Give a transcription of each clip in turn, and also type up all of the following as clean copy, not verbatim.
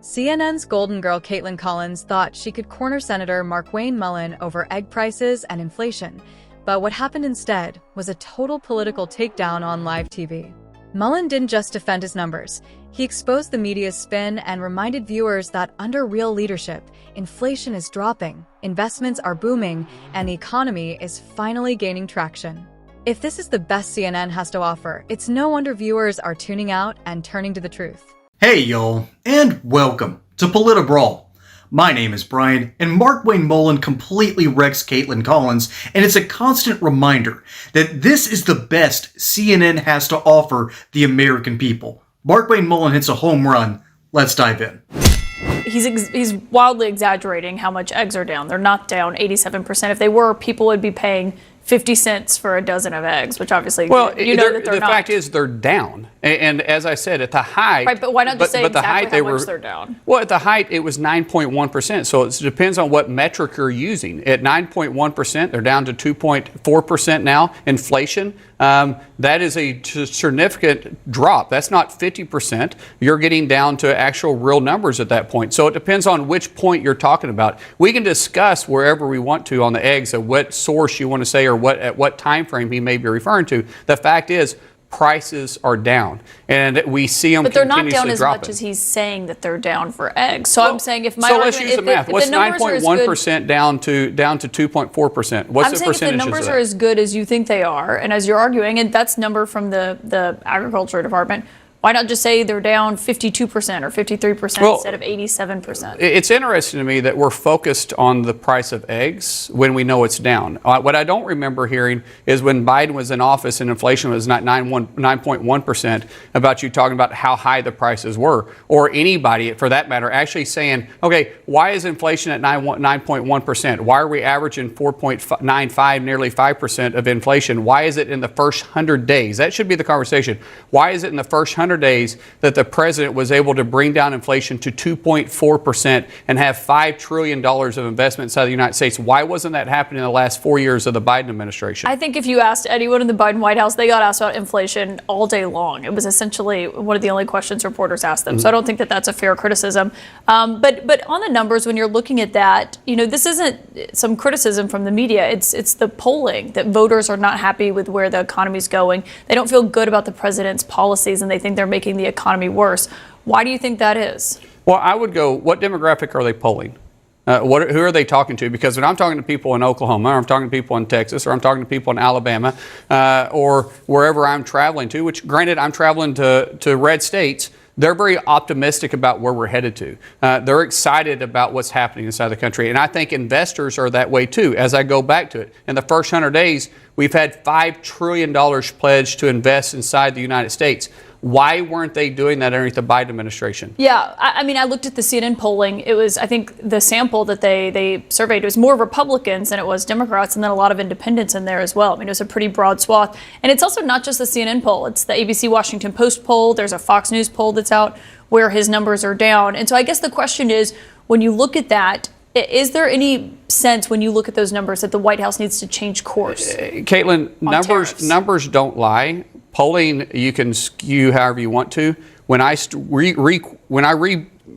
CNN's Golden Girl Kaitlan Collins thought she could corner Senator Markwayne Mullin over egg prices and inflation, but what happened instead was a total political takedown on live TV. Mullin didn't just defend his numbers. He exposed the media's spin and reminded viewers that under real leadership, inflation is dropping, investments are booming, and the economy is finally gaining traction. If this is the best CNN has to offer, it's no wonder viewers are tuning out and turning to the truth. Hey y'all, and welcome to PoliticalShowdown. My name is Brian, and Markwayne Mullin completely wrecks Kaitlan Collins, and it's a constant reminder that this is the best CNN has to offer the American people. Markwayne Mullin hits a home run. Let's dive in. He's wildly exaggerating how much eggs are down. They're not down 87%. If they were, people would be paying 50 cents for a dozen of eggs, which obviously you know that they're not. The fact is they're down. And as I said, at the height... Right, but why not just say exactly how much they're down? Well, at the height, it was 9.1%. So it depends on what metric you're using. At 9.1%, they're down to 2.4% now. Inflation, that is a significant drop. That's not 50%. You're getting down to actual real numbers at that point. So it depends on which point you're talking about. We can discuss wherever we want to on the eggs of what source you want to say or at what time frame he may be referring to. The fact is, prices are down, and we see them continuously dropping. But they're not down as much as he's saying that they're down for eggs. So I'm saying if my argument, let's use the math. What's 9.1% down to 2.4%? What's the percentage? I'm saying if the numbers are as good as you think they are, and as you're arguing, and that's number from the Agriculture Department, why not just say they're down 52% or 53% instead of 87%? It's interesting to me that we're focused on the price of eggs when we know it's down. What I don't remember hearing is when Biden was in office and inflation was not 9.1%, about you talking about how high the prices were, or anybody, for that matter, actually saying, okay, why is inflation at 9.1%? Why are we averaging 4.95, nearly 5% of inflation? Why is it in the first 100 days? That should be the conversation. Why is it in the first 100 days that the president was able to bring down inflation to 2.4% and have $5 trillion of investment inside the United States? Why wasn't that happening in the last 4 years of the Biden administration? I think if you asked anyone in the Biden White House, they got asked about inflation all day long. It was essentially one of the only questions reporters asked them. So I don't think that that's a fair criticism. But on the numbers, when you're looking at that, you know, this isn't some criticism from the media. It's the polling that voters are not happy with where the economy's going. They don't feel good about the president's policies, and they think they're making the economy worse. Why do you think that is? Well, I would go, what demographic are they polling? Who are they talking to? Because when I'm talking to people in Oklahoma, or I'm talking to people in Texas, or I'm talking to people in Alabama, or wherever I'm traveling to, which granted I'm traveling to red states, they're very optimistic about where we're headed to. They're excited about what's happening inside the country. And I think investors are that way too, as I go back to it. In the first 100 days, we've had $5 trillion pledged to invest inside the United States. Why weren't they doing that underneath the Biden administration? Yeah, I mean, I looked at the CNN polling. It was, I think, the sample that they surveyed, it was more Republicans than it was Democrats, and then a lot of independents in there as well. I mean, it was a pretty broad swath. And it's also not just the CNN poll. It's the ABC Washington Post poll. There's a Fox News poll that's out where his numbers are down. And so I guess the question is, when you look at that, is there any sense when you look at those numbers that the White House needs to change course? Caitlin, numbers don't lie. Polling, you can skew however you want to. When I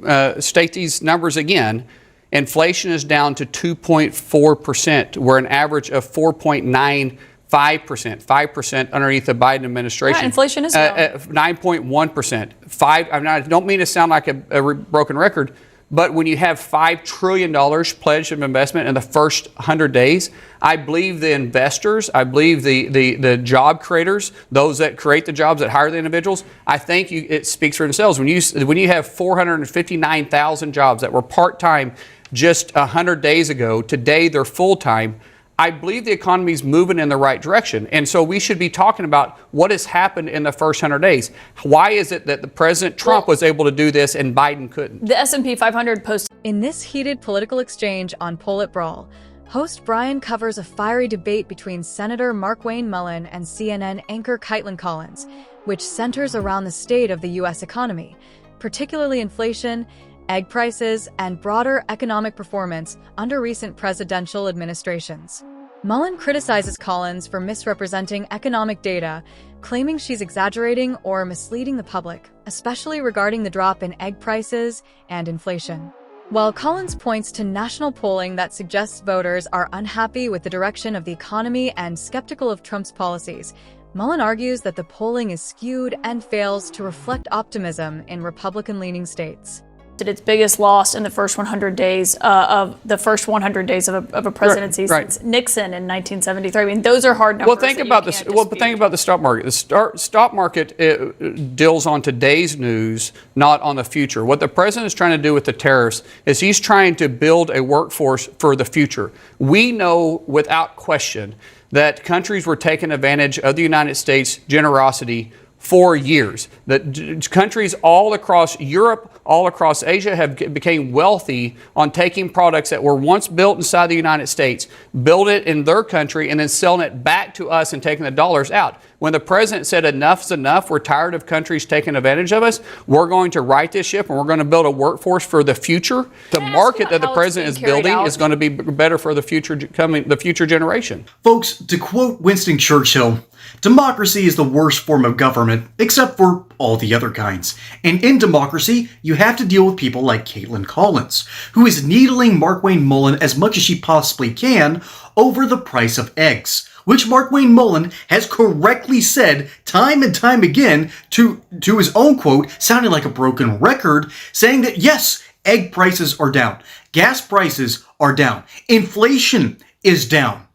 restate these numbers again, inflation is down to 2.4%. We're an average of 4.95%, 5% underneath the Biden administration. Yeah, inflation is down. 9.1%. I don't mean to sound like a broken record, but when you have $5 trillion pledged of investment in the first 100 days, I believe the investors, I believe the job creators, those that create the jobs, that hire the individuals, I think it speaks for themselves. When you have 459,000 jobs that were part-time just 100 days ago, today they're full-time, I believe the economy is moving in the right direction. And so we should be talking about what has happened in the first 100 days. Why is it that the President Trump was able to do this and Biden couldn't? The S&P 500 posted. In this heated political exchange on PoliticalShowdown, host Brian covers a fiery debate between Senator Markwayne Mullin and CNN anchor Kaitlan Collins, which centers around the state of the U.S. economy, particularly inflation, egg prices, and broader economic performance under recent presidential administrations. Mullin criticizes Collins for misrepresenting economic data, claiming she's exaggerating or misleading the public, especially regarding the drop in egg prices and inflation. While Collins points to national polling that suggests voters are unhappy with the direction of the economy and skeptical of Trump's policies, Mullin argues that the polling is skewed and fails to reflect optimism in Republican-leaning states. Its biggest loss in the first 100 days of a presidency since Nixon in 1973. I mean, those are hard numbers. Well, think about this. Well, but think about the stock market. The stock market deals on today's news, not on the future. What the president is trying to do with the tariffs is he's trying to build a workforce for the future. We know without question that countries were taking advantage of the United States' generosity for years. That countries all across Europe, all across Asia have became wealthy on taking products that were once built inside the United States, build it in their country, and then selling it back to us and taking the dollars out. When the president said enough's enough, we're tired of countries taking advantage of us, we're going to right this ship and we're going to build a workforce for the future. The market that the president is building is going to be better for the future generation. Folks, to quote Winston Churchill, democracy is the worst form of government, except for all the other kinds. And in democracy, you have to deal with people like Kaitlan Collins, who is needling Markwayne Mullin as much as she possibly can over the price of eggs, which Markwayne Mullin has correctly said time and time again to his own quote, sounding like a broken record, saying that yes, egg prices are down, gas prices are down, inflation is down,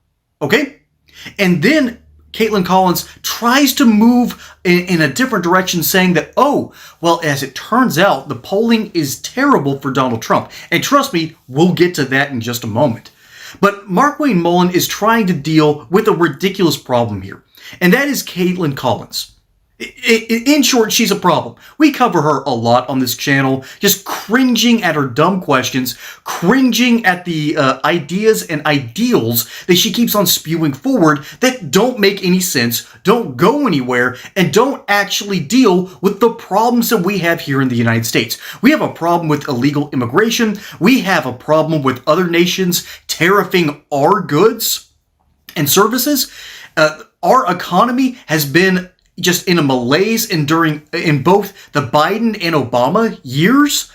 okay? And then Kaitlan Collins tries to move in a different direction, saying that, oh, well, as it turns out, the polling is terrible for Donald Trump. And trust me, we'll get to that in just a moment. But Markwayne Mullin is trying to deal with a ridiculous problem here, and that is Kaitlan Collins. In short, she's a problem. We cover her a lot on this channel, just cringing at her dumb questions, cringing at the ideas and ideals that she keeps on spewing forward that don't make any sense, don't go anywhere, and don't actually deal with the problems that we have here in the United States. We have a problem with illegal immigration. We have a problem with other nations tariffing our goods and services. Our economy has been just in a malaise in both the Biden and Obama years.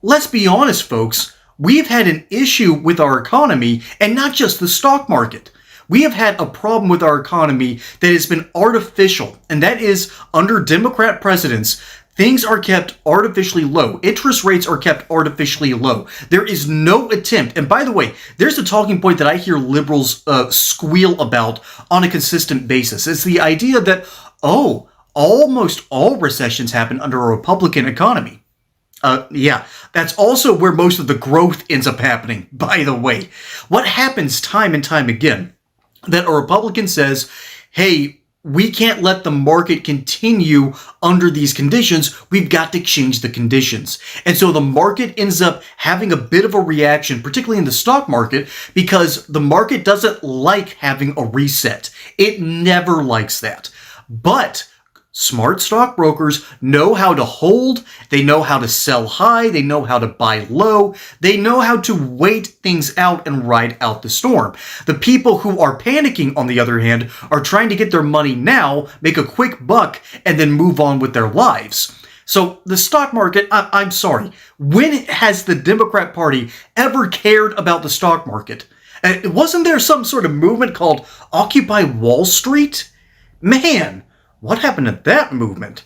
Let's be honest, folks. We've had an issue with our economy, and not just the stock market. We have had a problem with our economy that has been artificial, and that is under Democrat presidents, things are kept artificially low. Interest rates are kept artificially low. There is no attempt. And by the way, there's a talking point that I hear liberals squeal about on a consistent basis. It's the idea that, oh, almost all recessions happen under a Republican economy. Yeah, that's also where most of the growth ends up happening, by the way. What happens time and time again, that a Republican says, hey, we can't let the market continue under these conditions. We've got to change the conditions. And so the market ends up having a bit of a reaction, particularly in the stock market, because the market doesn't like having a reset. It never likes that. But smart stockbrokers know how to hold, they know how to sell high, they know how to buy low, they know how to wait things out and ride out the storm. The people who are panicking, on the other hand, are trying to get their money now, make a quick buck, and then move on with their lives. So the stock market, I'm sorry, when has the Democrat Party ever cared about the stock market? Wasn't there some sort of movement called Occupy Wall Street? Man, what happened to that movement?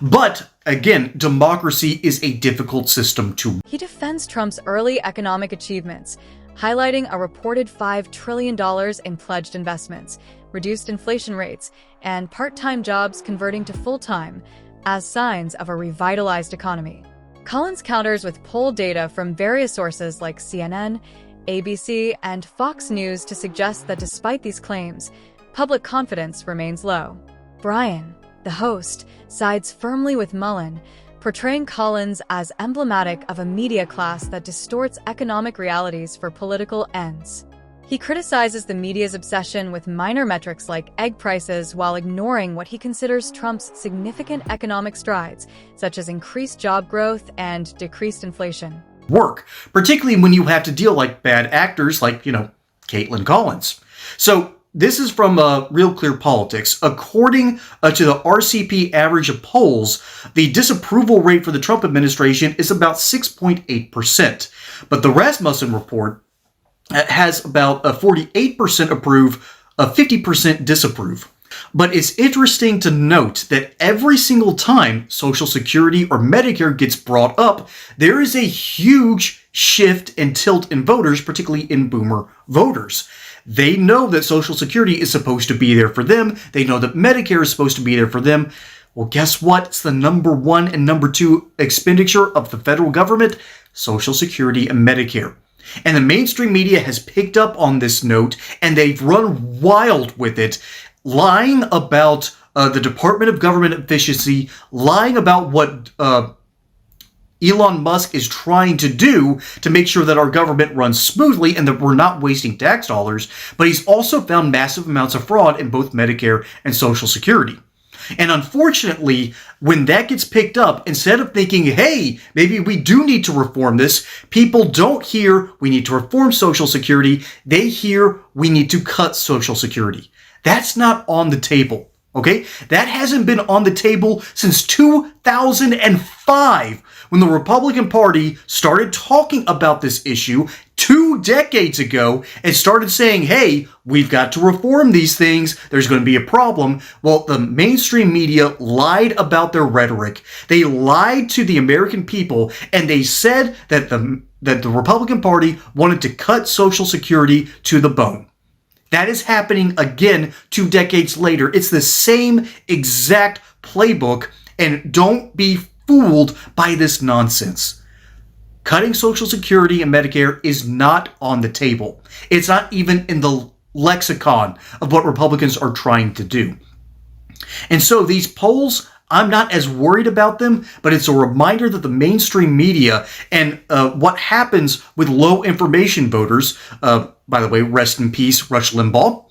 But again, democracy is a difficult system to. He defends Trump's early economic achievements, highlighting a reported $5 trillion in pledged investments, reduced inflation rates, and part-time jobs converting to full-time as signs of a revitalized economy. Collins counters with poll data from various sources like CNN, ABC, and Fox News to suggest that despite these claims, public confidence remains low. Brian, the host, sides firmly with Mullin, portraying Collins as emblematic of a media class that distorts economic realities for political ends. He criticizes the media's obsession with minor metrics like egg prices while ignoring what he considers Trump's significant economic strides, such as increased job growth and decreased inflation. Work, particularly when you have to deal like bad actors like, Kaitlan Collins. So this is from Real Clear Politics. According to the RCP average of polls, the disapproval rate for the Trump administration is about 6.8%. But the Rasmussen report has about 48% approve, 50% disapprove. But it's interesting to note that every single time Social Security or Medicare gets brought up, there is a huge shift and tilt in voters, particularly in boomer voters. They know that Social Security is supposed to be there for them. They know that Medicare is supposed to be there for them. Well, guess what? It's the number one and number two expenditure of the federal government, Social Security and Medicare. And the mainstream media has picked up on this note, and they've run wild with it, lying about the Department of Government Efficiency, lying about what Elon Musk is trying to do to make sure that our government runs smoothly and that we're not wasting tax dollars. But he's also found massive amounts of fraud in both Medicare and Social Security. And unfortunately, when that gets picked up, instead of thinking, hey, maybe we do need to reform this, people don't hear we need to reform Social Security. They hear we need to cut Social Security. That's not on the table, okay? That hasn't been on the table since 2005, when the Republican Party started talking about this issue 2 decades ago and started saying, hey, we've got to reform these things. There's going to be a problem. Well, the mainstream media lied about their rhetoric. They lied to the American people, and they said that the Republican Party wanted to cut Social Security to the bone. That is happening again 2 decades later. It's the same exact playbook, and don't be fooled by this nonsense. Cutting Social Security and Medicare is not on the table. It's not even in the lexicon of what Republicans are trying to do. And so these polls, I'm not as worried about them, but it's a reminder that the mainstream media and what happens with low information voters, by the way, rest in peace, Rush Limbaugh.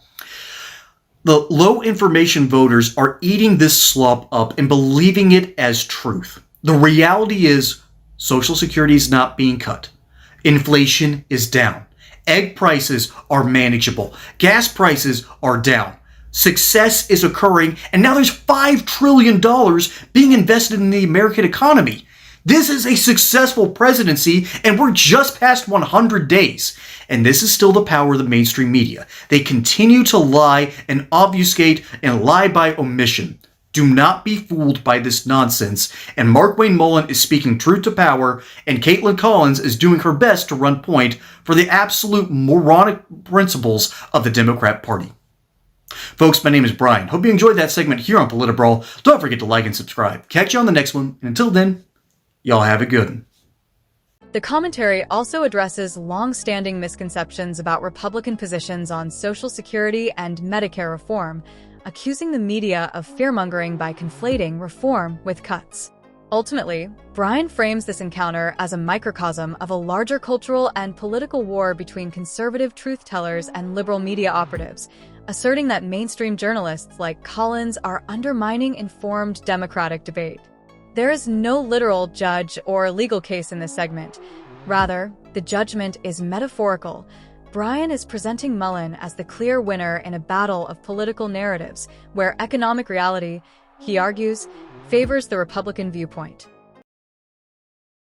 The low information voters are eating this slop up and believing it as truth. The reality is Social Security is not being cut. Inflation is down. Egg prices are manageable. Gas prices are down. Success is occurring, and now there's $5 trillion being invested in the American economy. This is a successful presidency, and we're just past 100 days. And this is still the power of the mainstream media. They continue to lie and obfuscate and lie by omission. Do not be fooled by this nonsense. And Markwayne Mullin is speaking truth to power, and Kaitlan Collins is doing her best to run point for the absolute moronic principles of the Democrat Party. Folks, my name is Brian. Hope you enjoyed that segment here on PolitiBrawl. Don't forget to like and subscribe. Catch you on the next one. And until then, y'all have a good one. The commentary also addresses long-standing misconceptions about Republican positions on Social Security and Medicare reform, accusing the media of fearmongering by conflating reform with cuts. Ultimately, Brian frames this encounter as a microcosm of a larger cultural and political war between conservative truth-tellers and liberal media operatives, asserting that mainstream journalists like Collins are undermining informed democratic debate. There is no literal judge or legal case in this segment. Rather, the judgment is metaphorical. Brian is presenting Mullin as the clear winner in a battle of political narratives, where economic reality, he argues, favors the Republican viewpoint.